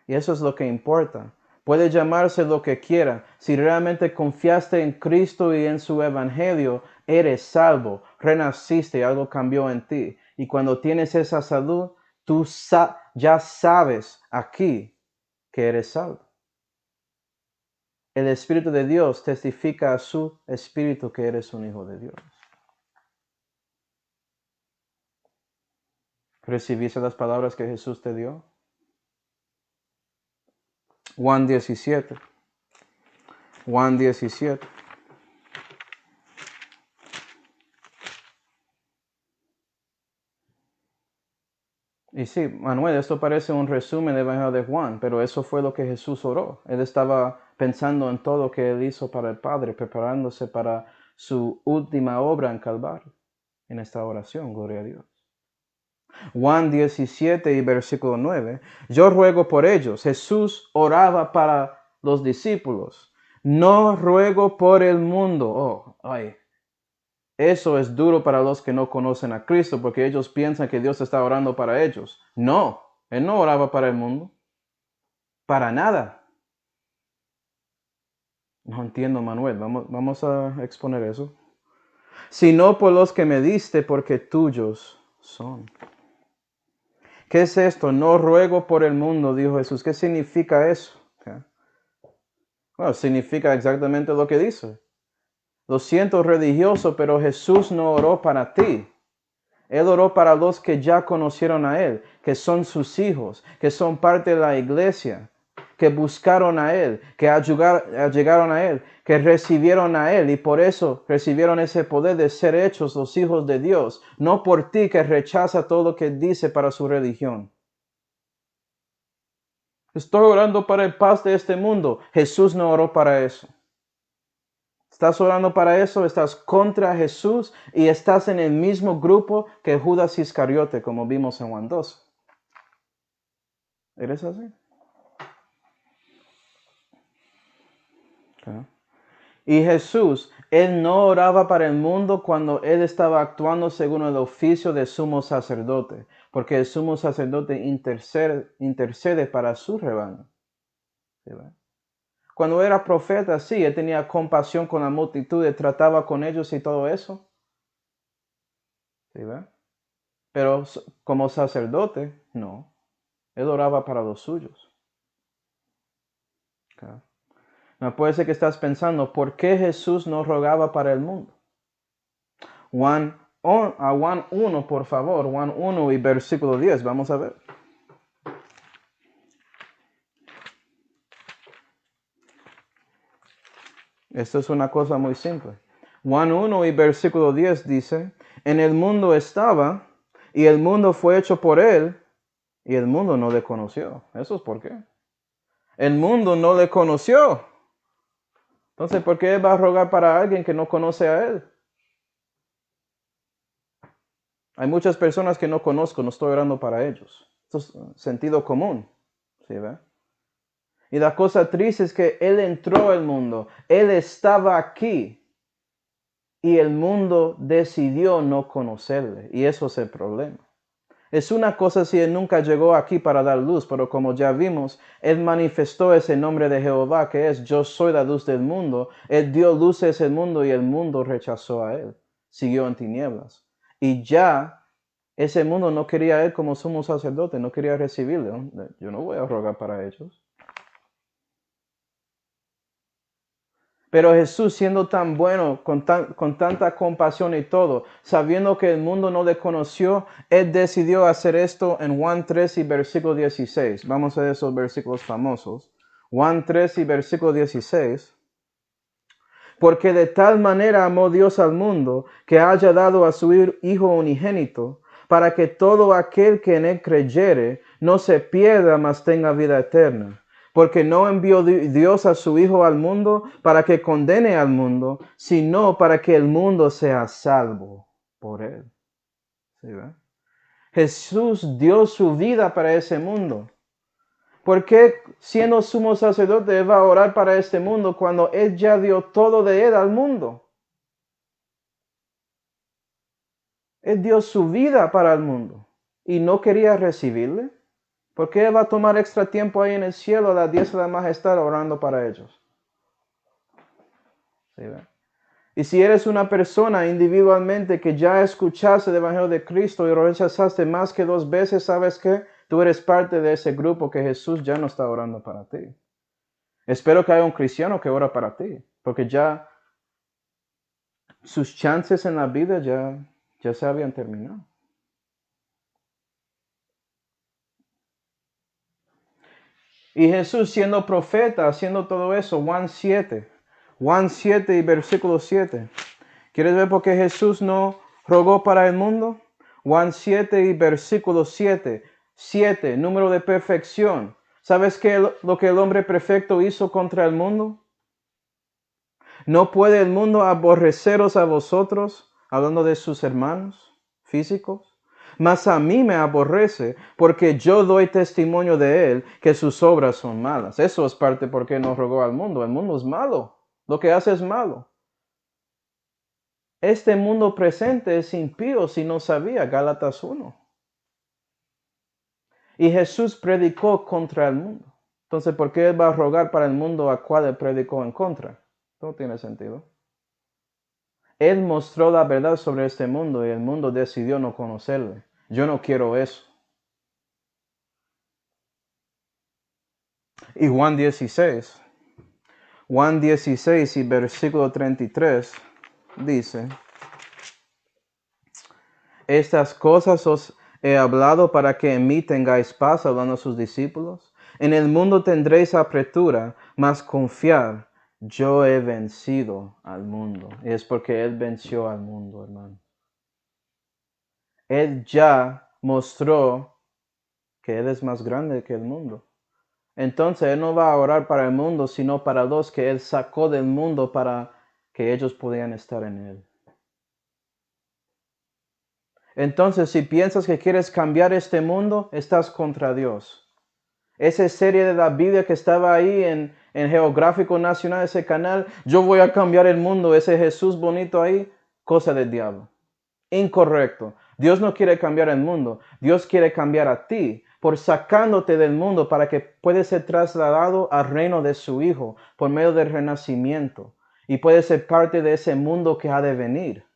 S1: Y eso es lo que importa. Puede llamarse lo que quiera. Si realmente confiaste en Cristo y en su evangelio, eres salvo, renaciste, algo cambió en ti. Y cuando tienes esa salud, tú ya sabes aquí que eres salvo. El Espíritu de Dios testifica a su Espíritu que eres un hijo de Dios. ¿Recibiste las palabras que Jesús te dio? Juan 17. Juan 17. Y sí, Manuel, esto parece un resumen del Evangelio de Juan, pero eso fue lo que Jesús oró. Él estaba pensando en todo lo que él hizo para el Padre, preparándose para su última obra en Calvario, en esta oración, gloria a Dios. Juan 17 y versículo 9. Yo ruego por ellos. Jesús oraba para los discípulos. No ruego por el mundo. Oh, ay. Eso es duro para los que no conocen a Cristo, porque ellos piensan que Dios está orando para ellos. No, Él no oraba para el mundo. Para nada. No entiendo, Manuel. Vamos a exponer eso. Sino por los que me diste, porque tuyos son. ¿Qué es esto? No ruego por el mundo, dijo Jesús. ¿Qué significa eso? Okay. Bueno, significa exactamente lo que dice. Lo siento, religioso, pero Jesús no oró para ti. Él oró para los que ya conocieron a Él, que son sus hijos, que son parte de la iglesia, que buscaron a Él, que llegaron a Él, que recibieron a Él y por eso recibieron ese poder de ser hechos los hijos de Dios, no por ti que rechaza todo lo que dice para su religión. Estoy orando para el paz de este mundo. Jesús no oró para eso. Estás orando para eso, estás contra Jesús y estás en el mismo grupo que Judas Iscariote, como vimos en Juan 12. ¿Eres así? Okay. Y Jesús, Él no oraba para el mundo cuando Él estaba actuando según el oficio de sumo sacerdote, porque el sumo sacerdote intercede para su rebaño. ¿Sí, ve? Cuando era profeta, sí, Él tenía compasión con la multitud, Él trataba con ellos y todo eso. ¿Sí, ve? Pero como sacerdote, no. Él oraba para los suyos. Okay. No puede ser que estás pensando, ¿por qué Jesús no rogaba para el mundo? Juan 1, por favor, Juan 1 y versículo 10, vamos a ver. Esto es una cosa muy simple. Juan 1 y versículo 10 dice, en el mundo estaba, y el mundo fue hecho por Él, y el mundo no le conoció. Eso es por qué. El mundo no le conoció. Entonces, ¿por qué va a rogar para alguien que no conoce a Él? Hay muchas personas que no conozco, no estoy orando para ellos. Esto es sentido común. ¿Sí ve? Y la cosa triste es que Él entró al mundo. Él estaba aquí. Y el mundo decidió no conocerle. Y eso es el problema. Es una cosa si Él nunca llegó aquí para dar luz, pero como ya vimos, Él manifestó ese nombre de Jehová que es yo soy la luz del mundo. Él dio luz a ese mundo y el mundo rechazó a Él. Siguió en tinieblas. Y ya ese mundo no quería a Él como sumo sacerdote, no quería recibirle. Yo no voy a rogar para ellos. Pero Jesús, siendo tan bueno, con tanta compasión y todo, sabiendo que el mundo no le conoció, Él decidió hacer esto en Juan 3 y versículo 16. Vamos a ver esos versículos famosos. Juan 3 y versículo 16. Porque de tal manera amó Dios al mundo, que haya dado a su Hijo unigénito, para que todo aquel que en Él creyere no se pierda, mas tenga vida eterna. Porque no envió Dios a su Hijo al mundo para que condene al mundo, sino para que el mundo sea salvo por Él. ¿Sí, ve? Jesús dio su vida para ese mundo. ¿Por qué siendo sumo sacerdote va a orar para este mundo cuando Él ya dio todo de Él al mundo? Él dio su vida para el mundo y no quería recibirle. ¿Por qué va a tomar extra tiempo ahí en el cielo a la diestra de la majestad orando para ellos? ¿Sí, ve? Y si eres una persona individualmente que ya escuchaste el Evangelio de Cristo y lo rechazaste más que 2 veces, ¿sabes qué? Tú eres parte de ese grupo que Jesús ya no está orando para ti. Espero que haya un cristiano que ora para ti, porque ya sus chances en la vida ya se habían terminado. Y Jesús siendo profeta, haciendo todo eso, Juan 7 y versículo 7. ¿Quieres ver por qué Jesús no rogó para el mundo? Juan 7 y versículo 7. 7, número de perfección. ¿Sabes qué lo que el hombre perfecto hizo contra el mundo? ¿No puede el mundo aborreceros a vosotros, hablando de sus hermanos físicos? Mas a mí me aborrece, porque yo doy testimonio de él que sus obras son malas. Eso es parte por qué no rogó al mundo. El mundo es malo. Lo que hace es malo. Este mundo presente es impío si no sabía, Gálatas 1. Y Jesús predicó contra el mundo. Entonces, ¿por qué él va a rogar para el mundo a cual él predicó en contra? No tiene sentido. Él mostró la verdad sobre este mundo y el mundo decidió no conocerle. Yo no quiero eso. Y Juan 16 y versículo 33 dice: Estas cosas os he hablado para que en mí tengáis paz, hablando a sus discípulos. En el mundo tendréis apretura, mas confiad, yo he vencido al mundo. Y es porque Él venció al mundo, hermano. Él ya mostró que Él es más grande que el mundo. Entonces Él no va a orar para el mundo, sino para los que Él sacó del mundo para que ellos pudieran estar en Él. Entonces, si piensas que quieres cambiar este mundo, estás contra Dios. Esa serie de la Biblia que estaba ahí en Geográfico Nacional, ese canal, yo voy a cambiar el mundo, ese Jesús bonito ahí, cosa del diablo. Incorrecto. Dios no quiere cambiar el mundo. Dios quiere cambiar a ti por sacándote del mundo para que puedas ser trasladado al reino de su Hijo por medio del renacimiento y puedes ser parte de ese mundo que ha de venir.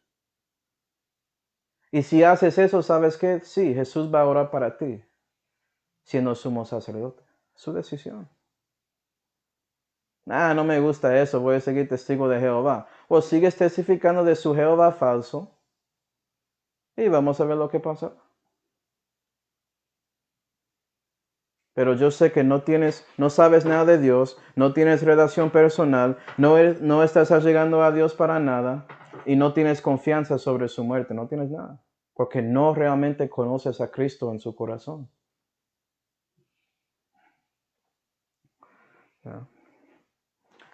S1: Y si haces eso, ¿sabes qué? Sí, Jesús va a orar para ti, siendo sumo sacerdote. Su decisión. No me gusta eso, voy a seguir testigo de Jehová. Pues sigues testificando de su Jehová falso y vamos a ver lo que pasa. Pero yo sé que no sabes nada de Dios, no tienes relación personal, no estás llegando a Dios para nada y no tienes confianza sobre su muerte, no tienes nada, porque no realmente conoces a Cristo en su corazón. ¿Ya?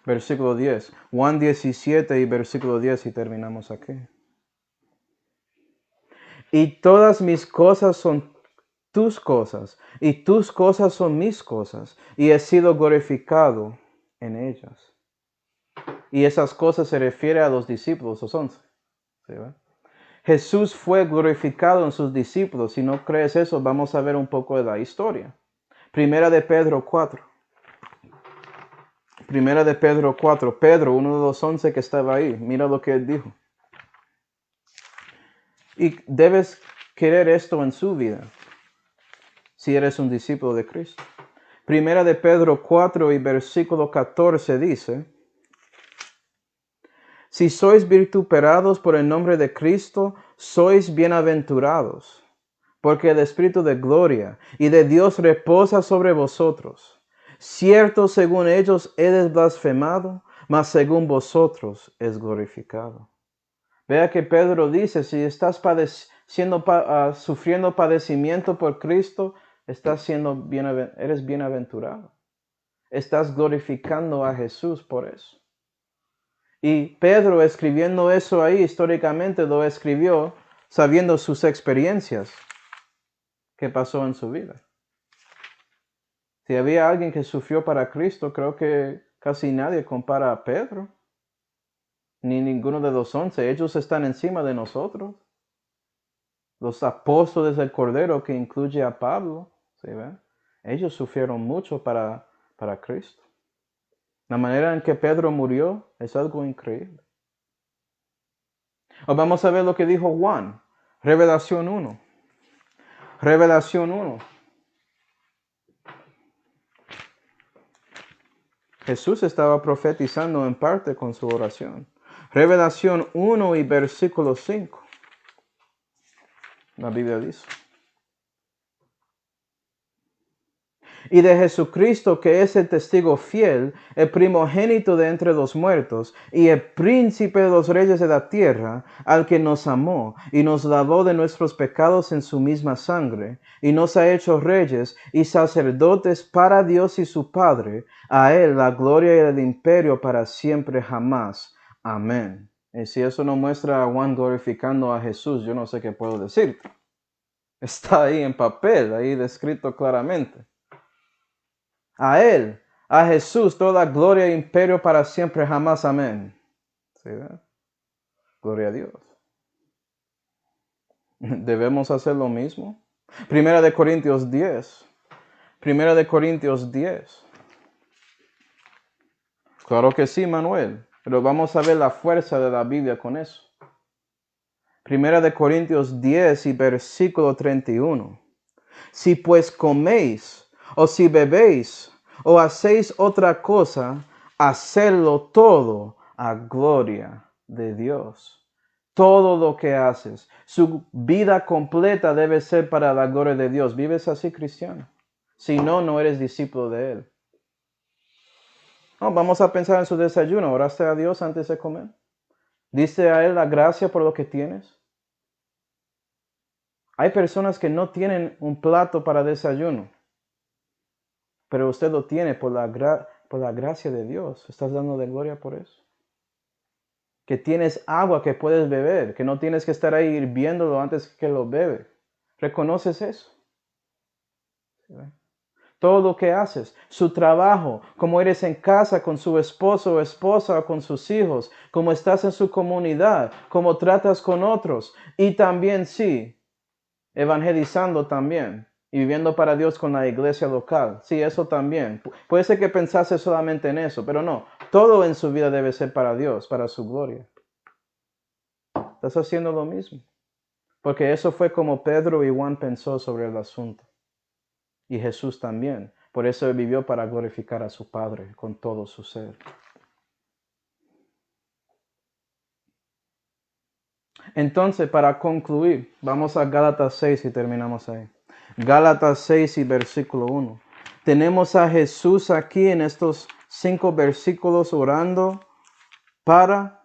S1: Versículo 10, Juan 17 y versículo 10 y terminamos aquí. Y todas mis cosas son tus cosas, y tus cosas son mis cosas, y he sido glorificado en ellas. Y esas cosas se refiere a los discípulos, los 11. ¿Sí, Jesús fue glorificado en sus discípulos. Si no crees eso, vamos a ver un poco de la historia. Primera de Pedro 4. Primera de Pedro 4. Pedro, uno de los 11 que estaba ahí, mira lo que él dijo. Y debes querer esto en su vida, si eres un discípulo de Cristo. Primera de Pedro 4 y versículo 14 dice: Si sois vituperados por el nombre de Cristo, sois bienaventurados, porque el Espíritu de gloria y de Dios reposa sobre vosotros. Cierto, según ellos, Él es blasfemado, mas según vosotros es glorificado. Vea que Pedro dice, si estás sufriendo padecimiento por Cristo, eres bienaventurado. Estás glorificando a Jesús por eso. Y Pedro, escribiendo eso ahí históricamente, lo escribió sabiendo sus experiencias que pasó en su vida. Si había alguien que sufrió para Cristo, creo que casi nadie compara a Pedro, ni ninguno de los 11. Ellos están encima de nosotros. Los apóstoles del Cordero, que incluye a Pablo, ¿sí ven? Ellos sufrieron mucho para Cristo. La manera en que Pedro murió es algo increíble. O vamos a ver lo que dijo Juan, Revelación 1. Revelación 1. Jesús estaba profetizando en parte con su oración. Revelación 1 y versículo 5. La Biblia dice: Y de Jesucristo, que es el testigo fiel, el primogénito de entre los muertos, y el príncipe de los reyes de la tierra, al que nos amó, y nos lavó de nuestros pecados en su misma sangre, y nos ha hecho reyes y sacerdotes para Dios y su Padre. A Él la gloria y el imperio para siempre jamás. Amén. Y si eso no muestra a Juan glorificando a Jesús, yo no sé qué puedo decir. Está ahí en papel, ahí descrito claramente. A Él, a Jesús, toda gloria e imperio para siempre, jamás. Amén. ¿Sí, gloria a Dios. ¿Debemos hacer lo mismo? Primera de Corintios 10. Primera de Corintios 10. Claro que sí, Manuel. Pero vamos a ver la fuerza de la Biblia con eso. Primera de Corintios 10 y versículo 31. Si pues coméis, o si bebéis, o hacéis otra cosa, hacedlo todo a gloria de Dios. Todo lo que haces, su vida completa debe ser para la gloria de Dios. ¿Vives así, cristiano? Si no, no eres discípulo de Él. No, vamos a pensar en su desayuno. ¿Oraste a Dios antes de comer? ¿Diste a Él la gracia por lo que tienes? Hay personas que no tienen un plato para desayuno, pero usted lo tiene por la gracia de Dios. ¿Estás dando de gloria por eso? Que tienes agua que puedes beber, que no tienes que estar ahí hirviéndolo antes que lo bebe. ¿Reconoces eso? ¿Sí? Todo lo que haces, su trabajo, como eres en casa con su esposo o esposa o con sus hijos, como estás en su comunidad, como tratas con otros y también sí, evangelizando también y viviendo para Dios con la iglesia local. Sí, eso también. Puede ser que pensase solamente en eso, pero no. Todo en su vida debe ser para Dios, para su gloria. Estás haciendo lo mismo. Porque eso fue como Pedro y Juan pensó sobre el asunto. Y Jesús también. Por eso él vivió para glorificar a su Padre con todo su ser. Entonces, para concluir, vamos a Gálatas 6 y terminamos ahí. Gálatas 6 y versículo 1. Tenemos a Jesús aquí en estos 5 versículos orando para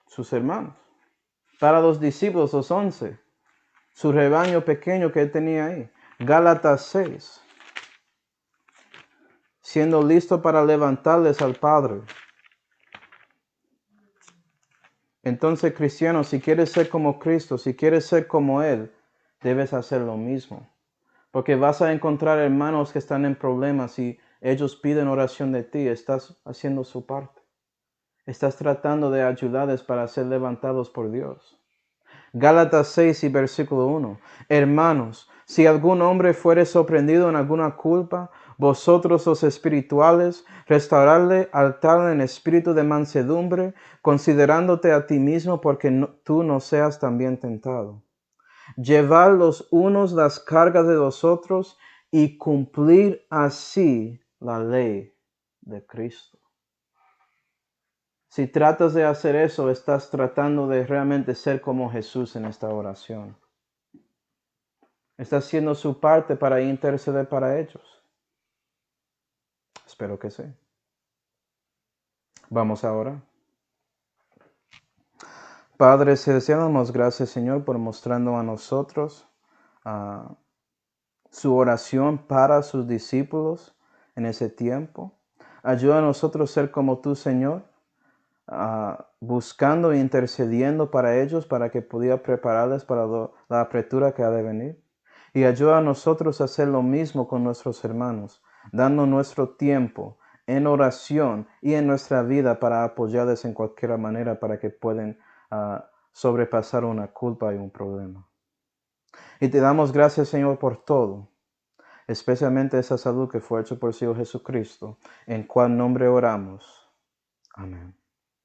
S1: sus hermanos, para los discípulos, los 11, su rebaño pequeño que él tenía ahí. Gálatas 6. Siendo listo para levantarles al Padre. Entonces, cristiano, si quieres ser como Cristo, si quieres ser como Él, debes hacer lo mismo. Porque vas a encontrar hermanos que están en problemas y ellos piden oración de ti. Estás haciendo su parte. Estás tratando de ayudarles para ser levantados por Dios. Gálatas 6 y versículo 1. Hermanos, si algún hombre fuere sorprendido en alguna culpa, vosotros los espirituales, restaurarle al tal en espíritu de mansedumbre, considerándote a ti mismo porque tú no seas también tentado. Llevar los unos las cargas de los otros y cumplir así la ley de Cristo. Si tratas de hacer eso, estás tratando de realmente ser como Jesús en esta oración. Estás haciendo su parte para interceder para ellos. Espero que sí. Vamos ahora. Padre Celestial, damos gracias, Señor, por mostrando a nosotros su oración para sus discípulos en ese tiempo. Ayuda a nosotros a ser como tú, Señor, buscando e intercediendo para ellos para que pudiera prepararles para la apertura que ha de venir. Y ayuda a nosotros a hacer lo mismo con nuestros hermanos, dando nuestro tiempo en oración y en nuestra vida para apoyarles en cualquier manera para que puedan sobrepasar una culpa y un problema. Y te damos gracias, Señor, por todo, especialmente esa salud que fue hecha por el Señor Jesucristo, en cual nombre oramos. Amén.